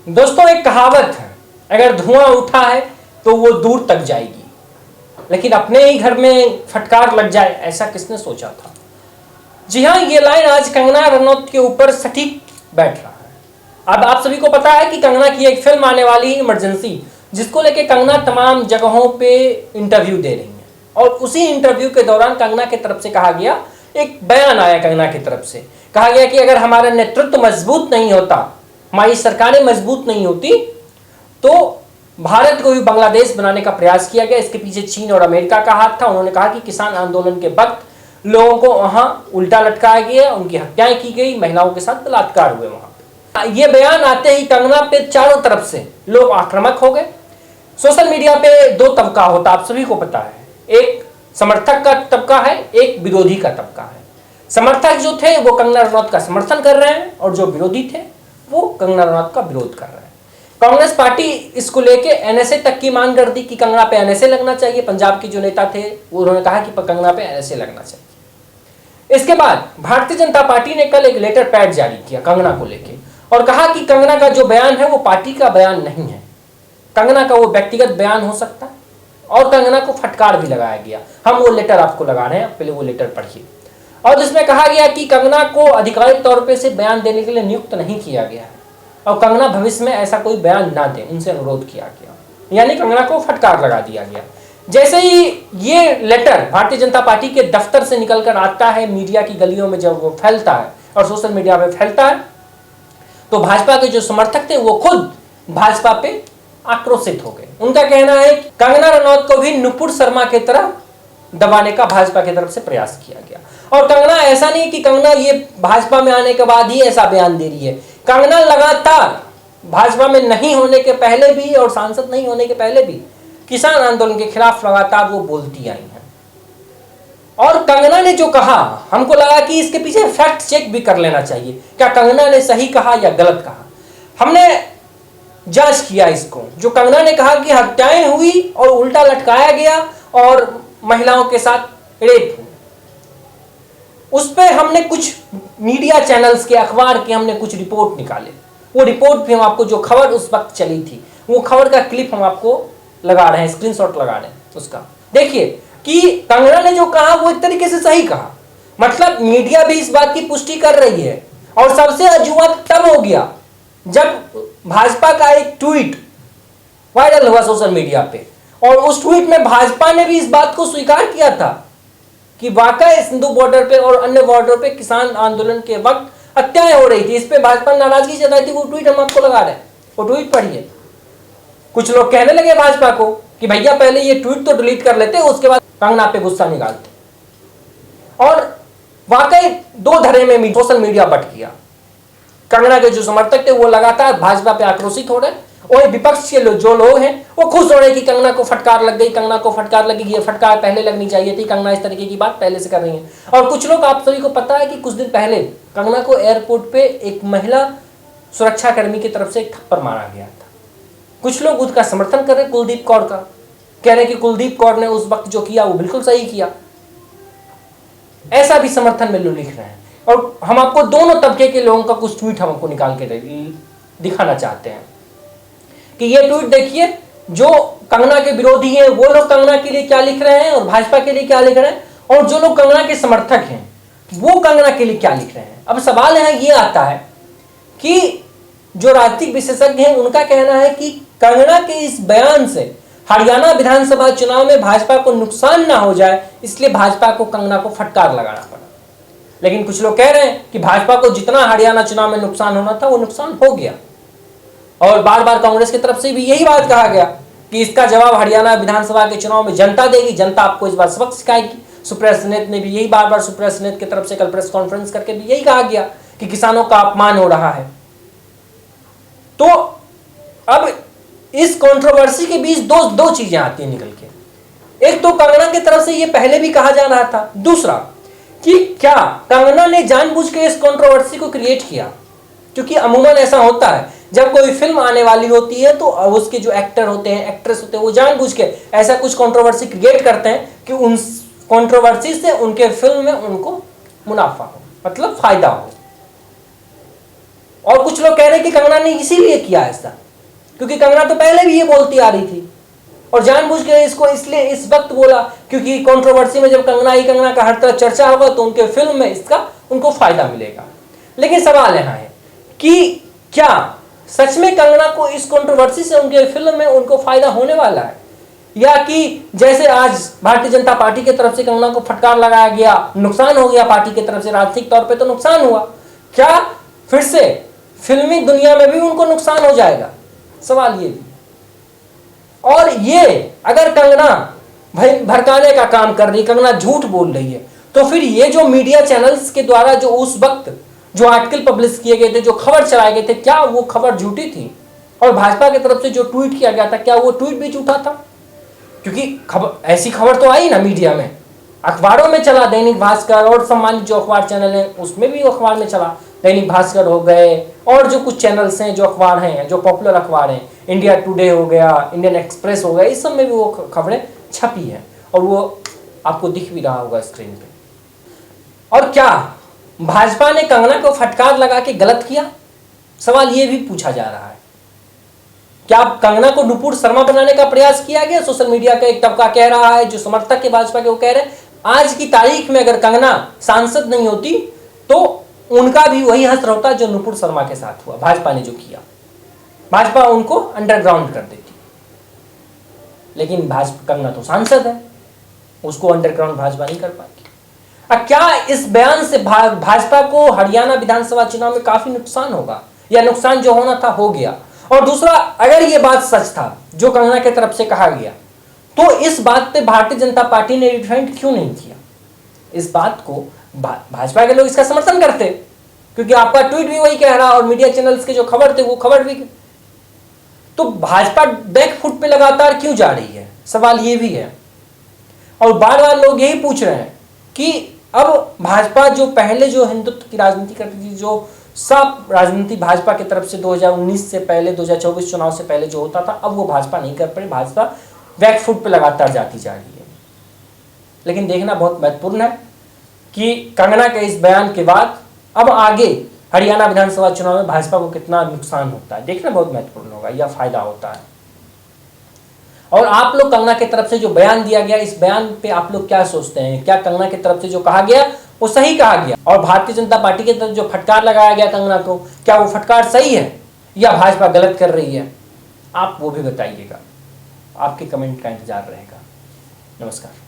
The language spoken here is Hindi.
दोस्तों एक कहावत है, अगर धुआं उठा है तो वो दूर तक जाएगी, लेकिन अपने ही घर में फटकार लग जाए ऐसा किसने सोचा था। जी हाँ, ये लाइन आज कंगना रनौत के ऊपर सटीक बैठ रहा है। अब आप सभी को पता है कि कंगना की एक फिल्म आने वाली है इमरजेंसी, जिसको लेके कंगना तमाम जगहों पे इंटरव्यू दे रही है। और उसी इंटरव्यू के दौरान कंगना की तरफ से कहा गया, एक बयान आया कंगना की तरफ से, कहा गया कि अगर हमारा नेतृत्व मजबूत नहीं होता, हमारी सरकारें मजबूत नहीं होती, तो भारत को भी बांग्लादेश बनाने का प्रयास किया गया। इसके पीछे चीन और अमेरिका का हाथ था। उन्होंने कहा कि किसान आंदोलन के वक्त लोगों को वहां उल्टा लटकाया गया, उनकी हत्याएं की गई, महिलाओं के साथ बलात्कार हुए वहां पे। ये बयान आते ही कंगना पे चारों तरफ से लोग आक्रामक हो गए। सोशल मीडिया पे दो तबका होता, आप सभी को पता है, एक समर्थक का तबका है, एक विरोधी का तबका है। समर्थक जो थे वो कंगना रनौत का समर्थन कर रहे हैं और जो विरोधी थे वो कंगना रनौत का विरोध कर रहे हैं। कांग्रेस पार्टी इसको लेके एनएसए तक की मांग कर दी कि कंगना पे एनएसए लगना चाहिए। पंजाब के जो नेता थे उन्होंने कहा कि कंगना पे एनएसए लगना चाहिए। इसके बाद भारतीय जनता पार्टी ने कल एक लेटर पैड जारी किया कंगना को लेके और कहा कि कंगना का जो बयान है वो पार्टी का बयान नहीं है, कंगना का वो व्यक्तिगत बयान हो सकता है। और कंगना को फटकार भी लगाया गया। हम वो लेटर आपको लगा रहे हैं, पहले वो लेटर पढ़िए। और इसमें कहा गया कि कंगना को आधिकारिक तौर पे से बयान देने के लिए नियुक्त नहीं किया गया है और कंगना भविष्य में ऐसा कोई बयान ना दे, उनसे अनुरोध किया गया, यानी कंगना को फटकार लगा दिया गया। जैसे ही ये लेटर भारतीय जनता पार्टी के दफ्तर से निकलकर आता है, मीडिया की गलियों में जब वो फैलता है और सोशल मीडिया पे फैलता है, तो भाजपा के जो समर्थक थे वो खुद भाजपा पे आक्रोशित हो गए। उनका कहना है कि कंगना रनौत को भी नुपुर शर्मा की तरह दबाने का भाजपा की तरफ से प्रयास किया गया। और कंगना ऐसा नहीं कि कंगना ये भाजपा में आने के बाद ही ऐसा बयान दे रही है, कंगना लगातार भाजपा में नहीं होने के पहले भी और सांसद नहीं होने के पहले भी किसान आंदोलन के खिलाफ लगातार वो बोलती आई हैं। और कंगना ने जो कहा, हमको लगा कि इसके पीछे फैक्ट चेक भी कर लेना चाहिए, क्या कंगना ने सही कहा या गलत कहा। हमने जांच किया इसको। जो कंगना ने कहा कि हत्याएं हुई और उल्टा लटकाया गया और महिलाओं के साथ रेप हुआ, उस पर हमने कुछ मीडिया चैनल्स के, अखबार के हमने कुछ रिपोर्ट निकाले। वो रिपोर्ट भी हम आपको, जो खबर उस वक्त चली थी, वो खबर का क्लिप हम आपको लगा रहे हैं, स्क्रीनशॉट लगा रहे हैं उसका। देखिए कि कंगना ने जो कहा वो एक तरीके से सही कहा, मतलब मीडिया भी इस बात की पुष्टि कर रही है। और सबसे अजूबा तब हो गया जब भाजपा का एक ट्वीट वायरल हुआ सोशल मीडिया पे, और उस ट्वीट में भाजपा ने भी इस बात को स्वीकार किया था कि वाकई सिंधु बॉर्डर पे और अन्य बॉर्डर पे किसान आंदोलन के वक्त हत्याएं हो रही थी। इस पे भाजपा ने नाराजगी जताई थी। वो ट्वीट हम आपको लगा रहे हैं, वो ट्वीट पढ़िए। कुछ लोग कहने लगे भाजपा को कि भैया पहले ये ट्वीट तो डिलीट कर लेते, उसके बाद कंगना पे गुस्सा निकालते। और वाकई दो धरे में सोशल मीडिया बट गया। कंगना के जो समर्थक थे वो लगातार भाजपा पे आक्रोशित हो रहे, और विपक्ष के जो लोग हैं वो खुश हो रहे कि कंगना को फटकार लग गई, कंगना को फटकार लगी, ये फटकार पहले लगनी चाहिए थी, कंगना इस तरीके की बात पहले से कर रही है। और कुछ लोग, आप सभी को पता है कि कुछ दिन पहले कंगना को एयरपोर्ट पे एक महिला सुरक्षा कर्मी की तरफ से एक थप्पड़ मारा गया था। कुछ लोग उसका समर्थन कर रहे, कुलदीप कौर का, कह रहे कि कुलदीप कौर ने उस वक्त जो किया वो बिल्कुल सही किया, ऐसा भी समर्थन में लोग लिख रहे हैं। और हम आपको दोनों तबके के लोगों का कुछ ट्वीट हम आपको निकाल के दिखाना चाहते हैं कि ये ट्वीट देखिए, जो कंगना के विरोधी हैं वो लोग कंगना के लिए क्या लिख रहे हैं और भाजपा के लिए क्या लिख रहे हैं, और जो लोग कंगना के समर्थक हैं वो कंगना के लिए क्या लिख रहे हैं। अब सवाल यहाँ ये आता है कि जो राजनीतिक विशेषज्ञ हैं उनका कहना है कि कंगना के इस बयान से हरियाणा विधानसभा चुनाव में भाजपा को नुकसान ना हो जाए, इसलिए भाजपा को कंगना को फटकार लगाना पड़ा। लेकिन कुछ लोग कह रहे हैं कि भाजपा को जितना हरियाणा चुनाव में नुकसान होना था वो नुकसान हो गया। और बार बार कांग्रेस की तरफ से भी यही बात कहा गया कि इसका जवाब हरियाणा विधानसभा के चुनाव में जनता देगी, जनता आपको इस बार सबक सिखाएगी। सुप्रिया सुनेत ने भी यही बार बार, सुप्रिया सुनेत की तरफ से कल प्रेस कॉन्फ्रेंस करके भी यही कहा गया कि किसानों का अपमान हो रहा है। तो अब इस कंट्रोवर्सी के बीच दो चीजें आती हैं निकल के। एक तो कंगना की तरफ से ये पहले भी कहा जा रहा था, दूसरा कि क्या कंगना ने जानबूझ के इस कंट्रोवर्सी को क्रिएट किया, क्योंकि अमूमन ऐसा होता है जब कोई फिल्म आने वाली होती है तो उसके जो एक्टर होते हैं, एक्ट्रेस होते हैं, वो जानबूझ के ऐसा कुछ कंट्रोवर्सी क्रिएट करते हैं कि उन कंट्रोवर्सी से उनके फिल्म में उनको मुनाफा हो, मतलब फायदा हो। और कुछ लोग कह रहे हैं कि कंगना ने इसीलिए किया ऐसा, क्योंकि कंगना तो पहले भी ये बोलती आ रही थी और जानबूझ के इसको इसलिए इस वक्त बोला क्योंकि कंट्रोवर्सी में जब कंगना का हर तरह चर्चा होगा तो उनके फिल्म में इसका उनको फायदा मिलेगा। लेकिन सवाल यहाँ है कि क्या सच में कंगना को इस कंट्रोवर्सी से उनके फिल्म में उनको फायदा होने वाला है, या कि जैसे आज भारतीय जनता पार्टी की तरफ से कंगना को फटकार लगाया गया, नुकसान हो गया पार्टी की तरफ से, राजनीतिक तौर पे तो नुकसान हुआ, क्या फिर से फिल्मी दुनिया में भी उनको नुकसान हो जाएगा? सवाल ये भी। और ये अगर कंगना भाई भड़काने का काम कर रही, कंगना झूठ बोल रही है, तो फिर ये जो मीडिया चैनल्स के द्वारा जो उस वक्त जो आर्टिकल पब्लिश किए गए थे, जो खबर चलाए गए थे, क्या वो खबर झूठी थी? और भाजपा की तरफ से जो ट्वीट किया गया था, क्या वो ट्वीट भी झूठा था? क्योंकि खबर, ऐसी खबर तो आई ना मीडिया में, अखबारों में चला, दैनिक भास्कर और सम्मानित जो अखबार चैनल हैं उसमें भी अखबार में चला, दैनिक भास्कर हो गए और जो कुछ चैनल्स हैं, जो अखबार हैं, जो पॉपुलर अखबार हैं, इंडिया टुडे हो गया, इंडियन एक्सप्रेस हो गया, इस सब में भी वो खबरें छपी हैं और वो आपको दिख भी रहा होगा स्क्रीन पे। और क्या भाजपा ने कंगना को फटकार लगा के गलत किया? सवाल ये भी पूछा जा रहा है। क्या कंगना को नुपुर शर्मा बनाने का प्रयास किया गया? सोशल मीडिया का एक तबका कह रहा है, जो समर्थक है भाजपा के वो कह रहे हैं आज की तारीख में अगर कंगना सांसद नहीं होती तो उनका भी वही हश्र होता जो नुपुर शर्मा के साथ हुआ। भाजपा ने जो किया, भाजपा उनको अंडरग्राउंड कर देती, लेकिन भाजपा, कंगना तो सांसद है, उसको अंडरग्राउंड भाजपा नहीं कर पाती। अब क्या इस बयान से भाजपा को हरियाणा विधानसभा चुनाव में काफी नुकसान होगा, या नुकसान जो होना था हो गया? और दूसरा, अगर ये बात सच था जो कंगना की तरफ से कहा गया, तो इस बात पे भारतीय जनता पार्टी ने डिफेंड क्यों नहीं किया? इस बात को भाजपा के लोग इसका समर्थन करते, क्योंकि आपका ट्वीट भी वही कह रहा और मीडिया चैनल्स के जो खबर थे वो खबर भी, तो भाजपा बैक फुट पे लगातार क्यों जा रही है? सवाल ये भी है। और बार बार लोग यही पूछ रहे हैं कि अब भाजपा जो पहले जो हिंदुत्व की राजनीति करती थी, जो सब राजनीति भाजपा की तरफ से 2019 से पहले, 2024 चुनाव से पहले जो होता था, अब वो भाजपा नहीं कर पाई, भाजपा बैक फुट पे लगातार जाती जा रही है। लेकिन देखना बहुत महत्वपूर्ण है कि कंगना के इस बयान के बाद अब आगे हरियाणा विधानसभा चुनाव में भाजपा को कितना नुकसान होता है, देखना बहुत महत्वपूर्ण होगा, या फायदा होता है। और आप लोग कंगना की तरफ से जो बयान दिया गया, इस बयान पे आप लोग क्या सोचते हैं? क्या कंगना की तरफ से जो कहा गया वो सही कहा गया? और भारतीय जनता पार्टी की तरफ जो फटकार लगाया गया कंगना को, क्या वो फटकार सही है या भाजपा गलत कर रही है? आप वो भी बताइएगा, आपके कमेंट का इंतजार रहेगा। नमस्कार।